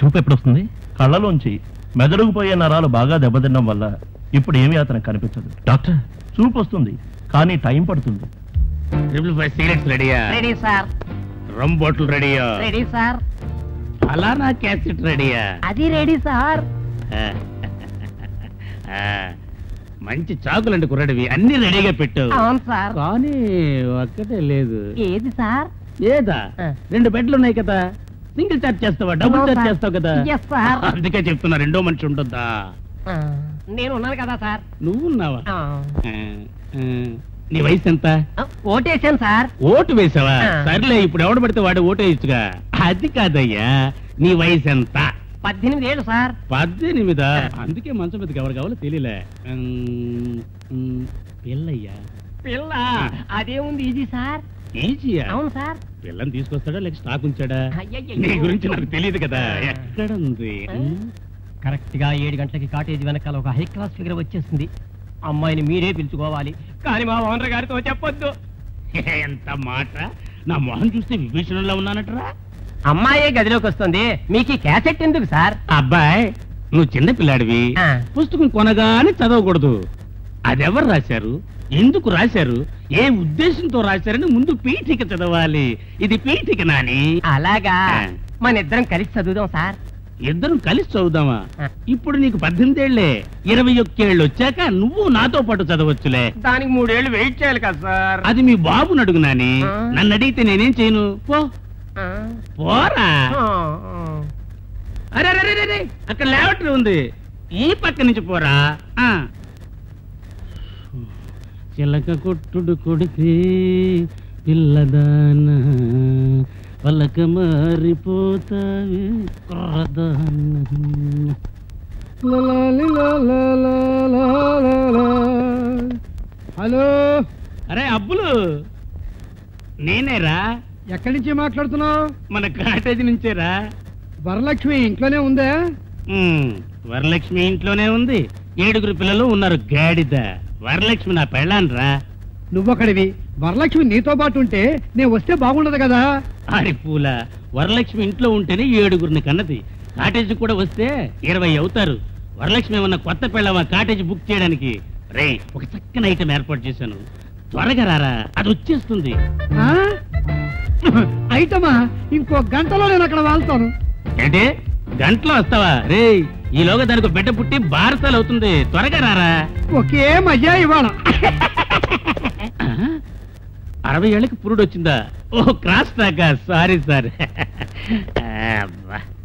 చూపు ఎప్పుడు వస్తుంది? కళ్ళలోంచి మెదడుకు పోయే నరాలు బాగా దెబ్బతినడం వల్ల ఇప్పుడు ఏమీ అతనికి కనిపించదు. డాక్టర్, చూపు వస్తుంది కానీ టైం పడుతుంది. 555 సిగరెట్స్ రెడీయా? Ready sir. రమ్ బాటిల్ రెడీయా? Ready sir. అలానా క్యాసెట్ రెడీయా? అది రెడీ సార్. మంచి చాకులంటే కుర్రడివి, అన్ని రెడీగా పెట్టు. అవును సార్. కానీ ఒక్కటే లేదు. ఏది సార్? ఏదా? 2 బెడ్లు ఉన్నాయి కదా, సింగిల్ చార్జ్ చేస్తావా, డబుల్ చార్జ్ చేస్తావు కదా? అందుకే చెప్తున్నా, 2వ మనిషి ఉంటుందా? నేను ఉన్నాను కదా సార్. నువ్వున్నావా? నీ వయసు ఎంత? ఓటేసాను సార్. ఓటు వేసావా? సర్లే, ఇప్పుడు ఎవడు పడితే వాడు ఓటేయచ్చుగా. అది కాదయ్యా, నీ వయసు ఎంత? 18 ఏళ్ళు సార్. 18? అందుకే మంచం మీదకి ఎవరు కావాలో తెలియలే. పిల్లయ్యా? పిల్ల అదేముంది, ఈజీ సార్. ఈజీయా? అవును సార్. పిల్లని తీసుకొస్తాడా లేక స్టాక్ ఉంచాడా? నీ గురించి నాకు తెలియదు కదా. ఎక్కడ ఉంది? కరెక్ట్ గా 7 గంటలకి కాటేజ్ వెనకాల ఒక హై క్లాస్ ఫిగర్ వచ్చేసింది. అమ్మాయిని మీరే పిలుచుకోవాలి, కానీ మా ఓనర్ గారితో చెప్పొద్దు. ఎంత మాట! నా మొహం చూస్తే విభీషణంలో ఉన్నానట్రా. అమ్మాయే గదిలోకి వస్తుంది, మీకు క్యాసెట్ ఎందుకు సార్? అబ్బాయి, నువ్వు చిన్న పిల్లాడివి, పుస్తకం కొనగానే చదవకూడదు. అదెవరు రాశారు, ఎందుకు రాశారు, ఏ ఉద్దేశంతో రాశారని ముందు పీఠిక చదవాలి. ఇది పీఠిక నాని. అలాగా, మన ఇద్దరం కలిసి చదువుదాం సార్. ఇద్దరం కలిసి చదువుదామా? ఇప్పుడు నీకు 18 ఏళ్లే, 21 ఏళ్ళు వచ్చాక నువ్వు నాతో పాటు చదవచ్చులే. దానికి 3 ఏళ్ళు వెయిట్ చేయాలి కదా సార్. అది మీ బాబుని అడుగు నాని, నన్ను అడిగితే నేనేం చేయను. పోరా. అరే అక్కడ లేవటరీ ఉంది, ఈ పక్క నుంచి పోరా. చిలక కొట్టుడు కొడితే పిల్లదాన పలక మారిపోతావే కుర్రదాన. హలో. అరే అబ్బులు, నేనేరా. ఎక్కడి నుంచి మాట్లాడుతున్నావు? మన కాటేజీ నుంచేరా. వరలక్ష్మి ఇంట్లోనే ఉందా? వరలక్ష్మి ఇంట్లోనే ఉంది, 7 పిల్లలు ఉన్నారు. గాడిద వరలక్ష్మి నా పెళ్ళాన్రా. నువ్వొక్కడివి, వరలక్ష్మి నీతో పాటు ఉంటే నేను వస్తే బాగుండదు కదా. అరే పూల, వరలక్ష్మి ఇంట్లో ఉంటేనే 7 కన్నది. కాటేజీ కూడా వస్తే 20 అవుతారు. వరలక్ష్మి ఏమన్నా కొత్త పెళ్ళవా కాటేజీ బుక్ చేయడానికి? రే, ఒక చక్కని ఐటమ్ ఏర్పాటు చేశాను, త్వరగా రారా, అది వచ్చేస్తుంది. ఐటమా? ఇంకో గంటలో నేను అక్కడ వాళ్తాను. ఏంటి, గంటలో వస్తావా? రే, ఈలోగా దానికి బిడ్డ పుట్టి బారసాలు అవుతుంది, త్వరగా రారా. ఒకే మజా ఇవాళ. 60 ఏళ్ళకి పురుడు వచ్చిందా? ఓ క్రాస్ టాకా, సారీ సార్.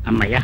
అమ్మయ్యా.